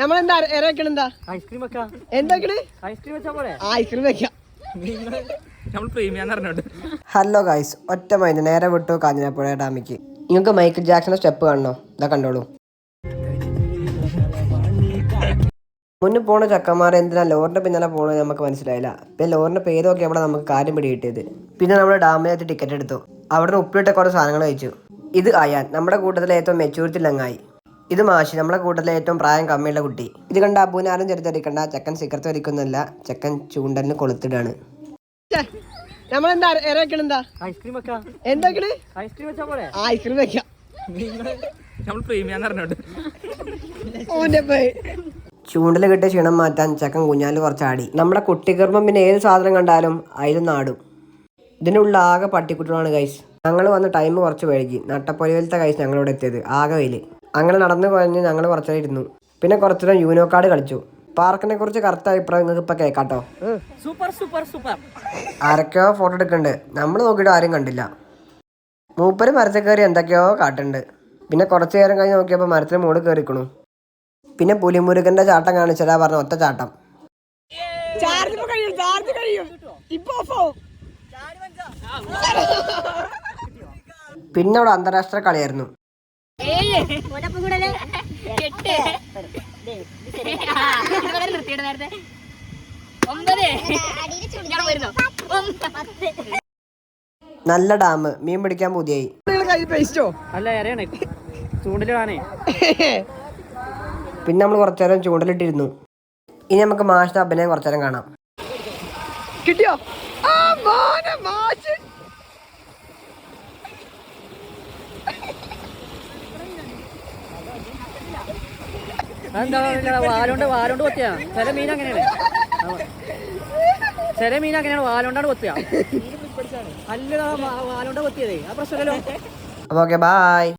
നമ്മളെന്താ ഇറക്കണെന്താ ഐസ്ക്രീം വെക്കാം. എന്തൊക്കെയാണ് ഐസ്ക്രീം വെച്ചാ പോലെ ഐസ്ക്രീം വെക്കാം. നമ്മൾ പ്രീമിയാന്ന് പറഞ്ഞോണ്ട്. ഹലോ ഗൈസ്, ഒറ്റ മൈൻഡ് നേരെ വിട്ടു കാഞ്ഞിരപ്പുഴ ഡാമിക്ക്. നിങ്ങൾക്ക് മൈക്കിൾ ജാക്സന്റെ സ്റ്റെപ്പ് കാണണോ? ഇതാ കണ്ടോളൂ. മുന്നിൽ പോണ ചക്കന്മാർ എന്തിനാ ലോറിന്റെ പിന്നാലെ പോകണമെന്ന് നമുക്ക് മനസ്സിലായില്ല. പിന്നെ ലോറിന്റെ പേര് നോക്കി അവിടെ നമുക്ക് കാര്യം പിടികിട്ടിയത്. പിന്നെ നമ്മൾ ഡാമിനകത്ത് ടിക്കറ്റ് എടുത്തു. അവിടെ നിന്ന് ഉപ്പിലിട്ട കുറേ സാധനങ്ങൾ കഴിച്ചു. ഇത് അയാൻ, നമ്മുടെ കൂട്ടത്തിലെ ഏറ്റവും മെച്ചൂരിറ്റി ലങ്ങായി. ഇത് മാഷി, നമ്മുടെ കൂട്ടത്തിലെ ഏറ്റവും പ്രായം കമ്മിയുള്ള കുട്ടി. ഇത് കണ്ട അബൂനാരും ചെറുതടിക്കണ്ട, ചെക്കൻ സിഗരറ്റ് വലിക്കുന്നില്ല, ചെക്കൻ ചൂണ്ടലിന് കൊളുത്തിടാണ്. നമ്മളെന്താ ഇറക്കണെന്താ ഐസ്ക്രീം വെക്കാം. എന്തൊക്കെയാണ് ഐസ്ക്രീം വെച്ചാ പോലെ ഐസ്ക്രീം വെക്കാം. നമ്മൾ പ്രീമിയാന്ന് പറഞ്ഞോണ്ട്. ചൂണ്ടൽ കിട്ടിയ ക്ഷീണം മാറ്റാൻ ചെക്കൻ കുഞ്ഞാല് കുറച്ചാടി. നമ്മുടെ കുട്ടികർമ്മം പിന്നെ ഏത് സാധനം കണ്ടാലും അതിലും നാടും. ഇതിനുള്ള ആകെ പട്ടിക്കുട്ടികളാണ് ഗൈസ്. ഞങ്ങൾ വന്ന ടൈം കുറച്ച് വൈകി. നട്ടപ്പൊലിയിലത്തെ ഗൈസ് ഞങ്ങളിവിടെ എത്തിയത് ആകെ വെയില്. അങ്ങനെ നടന്നു കഴിഞ്ഞ് ഞങ്ങൾ കുറച്ചേരം ഇരുന്നു. പിന്നെ കുറച്ചുനേരം യൂനോ കാർഡ് കളിച്ചു. പാർക്കിനെ കുറിച്ച് കറക്റ്റ് അഭിപ്രായം നിങ്ങൾക്ക് ഇപ്പൊ കേൾക്കാട്ടോ. Super super super. ആരൊക്കെയോ ഫോട്ടോ എടുക്കുന്നുണ്ട്. നമ്മൾ നോക്കിയിട്ട് ആരും കണ്ടില്ല. മൂപ്പര് മരത്തിൽ കയറി എന്തൊക്കെയോ കാട്ടുണ്ട്. പിന്നെ കുറച്ചു നേരം കഴിഞ്ഞ് നോക്കിയപ്പോൾ മരത്തിന് മുകളിൽ കയറിക്കണു. പിന്നെ പുലിമുരുകന്റെ ചാട്ടം കാണിച്ചതാ പറഞ്ഞ ഒറ്റ ചാട്ടം. പിന്നെ അവിടെ അന്താരാഷ്ട്ര കളിയായിരുന്നു. നല്ല ഡാം, മീൻ പിടിക്കാൻ പുതിയായി. പിന്നെ നമ്മൾ കുറച്ചേരം ചൂണ്ടലിട്ടിരുന്നു. ഇനി നമുക്ക് മാഷിന്റെ അഭിനയം കുറച്ചേരം കാണാം. കിട്ടിയോ? വാലോണ്ട് കൊത്തിയാ ചില മീൻ അങ്ങനെയാണ്. ചില മീൻ അങ്ങനെയാണ് വാലോണ്ടാണ് കൊത്തിയ. അല്ല വാലോണ്ട കൊത്തിയതേ ആ പ്രശ്നമല്ലോ. Okay, by.